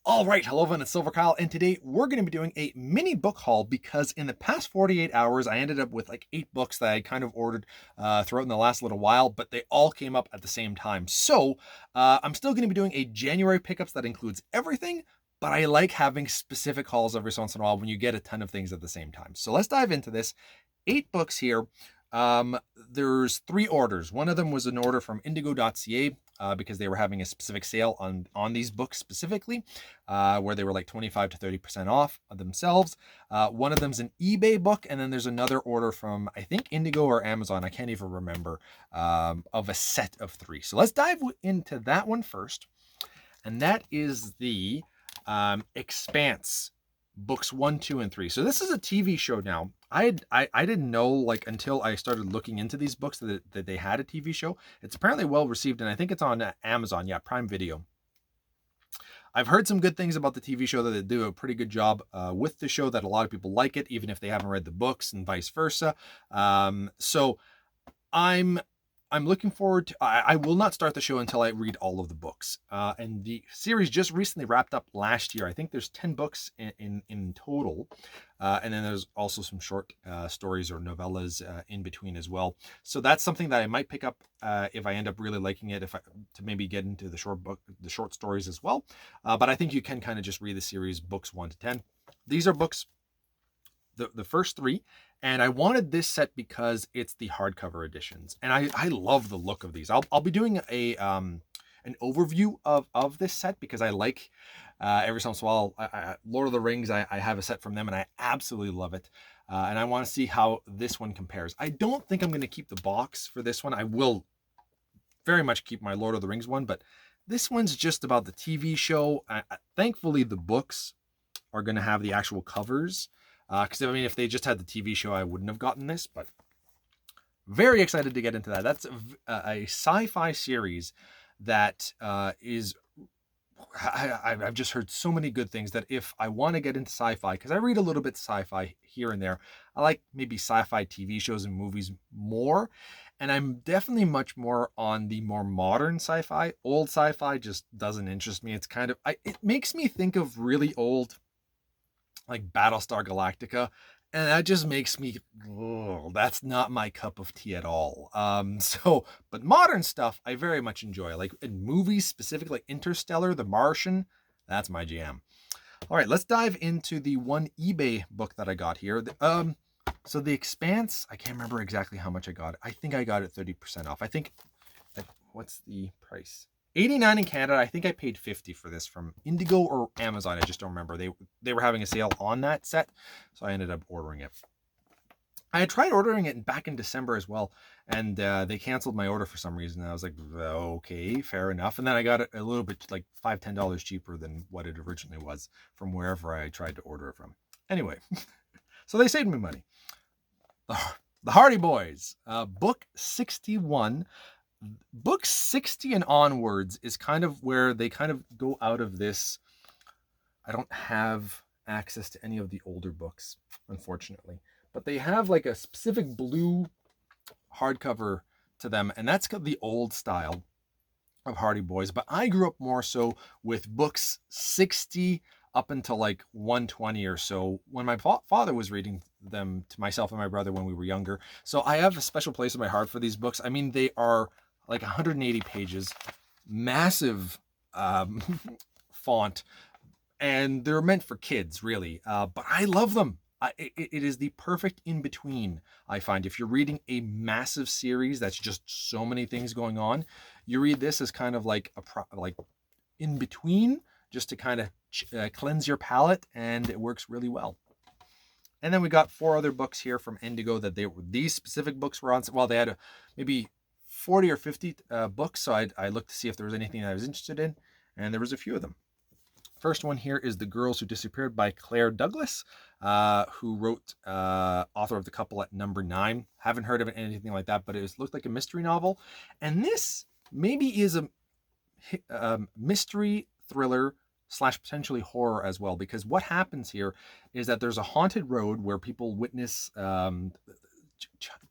All right, hello everyone, it's Silverkyle, and today we're going to be doing a mini book haul because in the past 48 hours, I ended up with like 8 books that I kind of ordered throughout in the last little while, but they all came up at the same time. So I'm still going to be doing a January pickups that includes everything, but I like having specific hauls every once in a while when you get a ton of things at the same time. So let's dive into this. 8 books here. There's 3 orders. One of them was an order from indigo.ca because they were having a specific sale on these books specifically, where they were like 25 to 30% off of themselves. One of them's an eBay book, and then there's another order from I think Indigo or Amazon, I can't even remember, of a set of 3. So let's dive into that one first, and that is the Expanse books 1, 2, and 3. So this is a TV show now. I didn't know like until I started looking into these books that they had a TV show. It's apparently well received, and I think it's on Amazon, yeah, Prime Video. I've heard some good things about the TV show, that they do a pretty good job with the show, that a lot of people like it, even if they haven't read the books, and vice versa. So I'm I'm looking forward to. I will not start the show until I read all of the books. And the series just recently wrapped up last year. I think there's 10 books in total, and then there's also some short stories or novellas in between as well. So that's something that I might pick up if I end up really liking it. If I to maybe get into the short stories as well. But I think you can kind of just read the series books 1 to 10. These are books, the first 3, and I wanted this set because it's the hardcover editions, and I love the look of these. I'll be doing a an overview of this set because I like every once in a while Lord of the Rings. I have a set from them and I absolutely love it, and I want to see how this one compares. I don't think I'm going to keep the box for this one. I will very much keep my Lord of the Rings one, but this one's just about the TV show. Thankfully, the books are going to have the actual covers. Because I mean, if they just had the TV show, I wouldn't have gotten this. But very excited to get into that. That's a sci-fi series that is. I've just heard so many good things that if I want to get into sci-fi, because I read a little bit sci-fi here and there, I like maybe sci-fi TV shows and movies more. And I'm definitely much more on the more modern sci-fi. Old sci-fi just doesn't interest me. It's kind of, it makes me think of really old, like Battlestar Galactica, and that just makes me, oh, that's not my cup of tea at all. But modern stuff I very much enjoy, like in movies specifically, like Interstellar, The Martian. That's my jam. All right, let's dive into the one eBay book that I got here. So the Expanse, I can't remember exactly how much I got. I think I got it 30% off. I think, what's the price? 89 in Canada. I think I paid 50 for this from Indigo or Amazon. I just don't remember. They were having a sale on that set, so I ended up ordering it. I had tried ordering it back in December as well, and they canceled my order for some reason. I was like, okay, fair enough. And then I got it a little bit, like $5-10 cheaper than what it originally was from wherever I tried to order it from. Anyway, so they saved me money. The Hardy Boys, book 61. Book 60 and onwards is kind of where they kind of go out of this. I don't have access to any of the older books, unfortunately, but they have like a specific blue hardcover to them, and that's got the old style of Hardy Boys. But I grew up more so with books 60 up until like 120 or so when my father was reading them to myself and my brother when we were younger. So I have a special place in my heart for these books. I mean, they are like 180 pages, massive font, and they're meant for kids, really. But I love them. It is the perfect in between, I find. If you're reading a massive series that's just so many things going on, you read this as kind of like like in between, just to kind of cleanse your palate, and it works really well. And then we got 4 other books here from Indigo that these specific books were on. Well, they had maybe 40 or 50 books, so I looked to see if there was anything that I was interested in, and there was a few of them. First one here is The Girls Who Disappeared by Claire Douglas, who wrote author of The Couple at Number 9. Haven't heard of it, anything like that, but it looked like a mystery novel. And this maybe is a mystery thriller / potentially horror as well, because what happens here is that there's a haunted road where people witness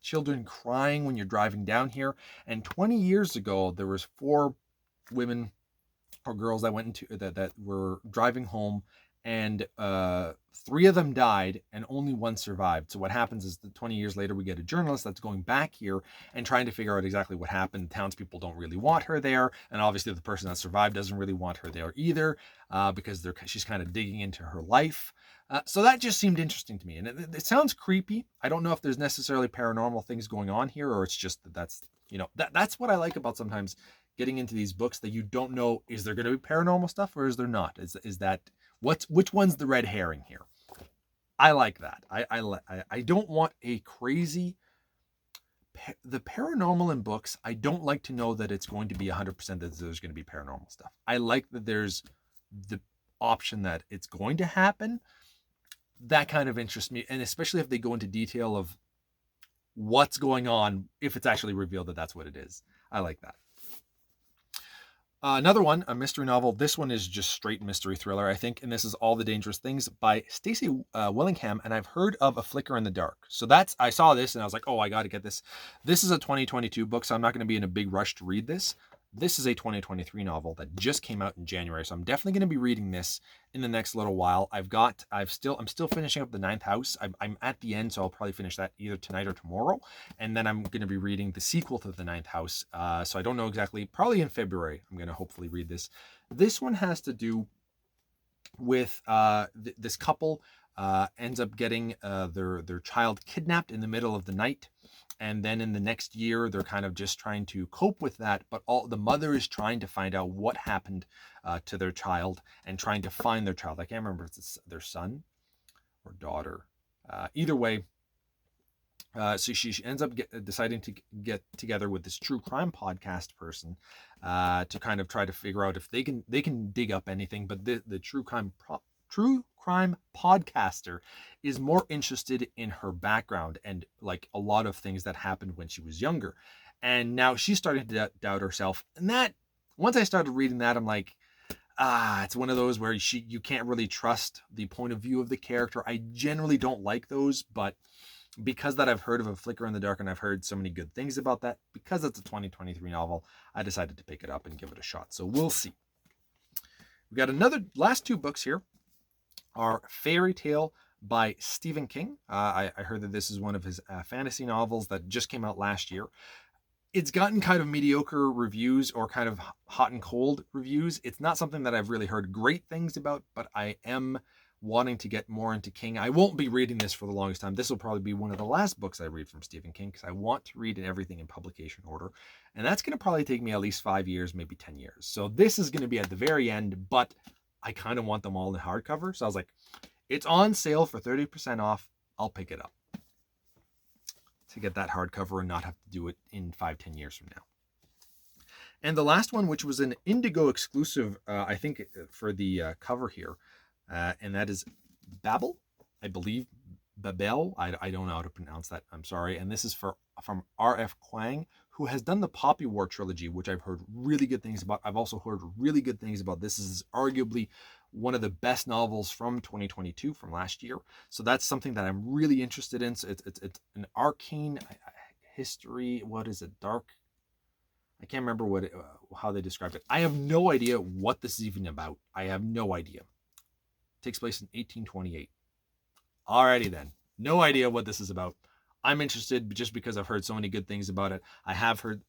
children crying when you're driving down here. And 20 years ago, there was 4 women or girls that went into that were driving home, and 3 of them died and only 1 survived. So what happens is that 20 years later we get a journalist that's going back here and trying to figure out exactly what happened. Townspeople don't really want her there, and obviously the person that survived doesn't really want her there either, because she's kind of digging into her life. So that just seemed interesting to me, and it sounds creepy. I don't know if there's necessarily paranormal things going on here, or it's just that's what I like about sometimes getting into these books, that you don't know, is there going to be paranormal stuff or is there not? Is that which one's the red herring here? I like that. I don't want a crazy the paranormal in books. I don't like to know that it's going to be 100% that there's going to be paranormal stuff. I like that there's the option that it's going to happen. That kind of interests me, and especially if they go into detail of what's going on, if it's actually revealed that that's what it is. I like that. Another one, a mystery novel. This one is just straight mystery thriller, I think, and this is All the Dangerous Things by Stacey Willingham, and I've heard of A Flicker in the Dark. So I saw this and I was like, oh, I got to get this. This is a 2022 book, so I'm not going to be in a big rush to read this. This is a 2023 novel that just came out in January, so I'm definitely going to be reading this in the next little while. I'm still finishing up The Ninth House. I'm at the end, so I'll probably finish that either tonight or tomorrow, and then I'm going to be reading the sequel to The Ninth House. So I don't know exactly. Probably in February, I'm going to hopefully read this. This one has to do with this couple ends up getting their child kidnapped in the middle of the night. And then in the next year, they're kind of just trying to cope with that. But the mother is trying to find out what happened to their child and trying to find their child. I can't remember if it's their son or daughter. Either way, so she ends up deciding to get together with this true crime podcast person to kind of try to figure out if they can dig up anything. But the true crime podcaster is more interested in her background and like a lot of things that happened when she was younger, and now she's starting to doubt herself. And that, once I started reading that, I'm like, it's one of those where you can't really trust the point of view of the character. I generally don't like those, but because that I've heard of A Flicker in the Dark and I've heard so many good things about that, because it's a 2023 novel, I decided to pick it up and give it a shot. So we'll see. We got last 2 books here are Fairy Tale by Stephen King. I heard that this is one of his fantasy novels that just came out last year. It's gotten kind of mediocre reviews, or kind of hot and cold reviews. It's not something that I've really heard great things about, but I am wanting to get more into King. I won't be reading this for the longest time. This will probably be one of the last books I read from Stephen King, because I want to read everything in publication order. And that's going to probably take me at least 5 years, maybe 10 years. So this is going to be at the very end, but I kind of want them all in hardcover. So I was like, it's on sale for 30% off. I'll pick it up to get that hardcover and not have to do it in 5-10 years from now. And the last one, which was an Indigo exclusive, I think for the cover here, and that is Babel, I believe. Babel, I don't know how to pronounce that. I'm sorry. And this is from R.F. Kuang, who has done the Poppy War trilogy, which I've heard really good things about. I've also heard really good things about this. This is arguably one of the best novels from 2022, from last year. So that's something that I'm really interested in. So it's an arcane history. What is it? Dark. I can't remember how they described it. I have no idea what this is even about. I have no idea. It takes place in 1828. Alrighty then. No idea what this is about. I'm interested just because I've heard so many good things about it. I have heard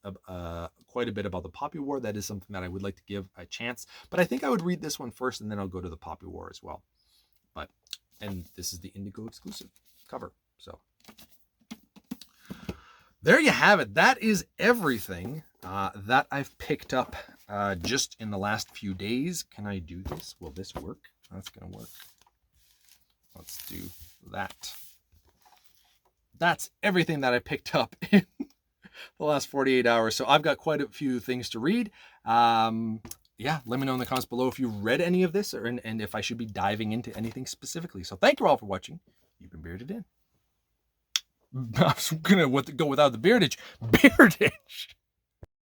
quite a bit about the Poppy War. That is something that I would like to give a chance. But I think I would read this one first, and then I'll go to the Poppy War as well. And this is the Indigo exclusive cover. So there you have it. That is everything that I've picked up just in the last few days. Can I do this? Will this work? That's going to work. Let's do that. That's everything that I picked up in the last 48 hours. So I've got quite a few things to read. Yeah, let me know in the comments below if you read any of this, and if I should be diving into anything specifically. So thank you all for watching. You've been bearded in. I was going to go without the beardage. Beardage!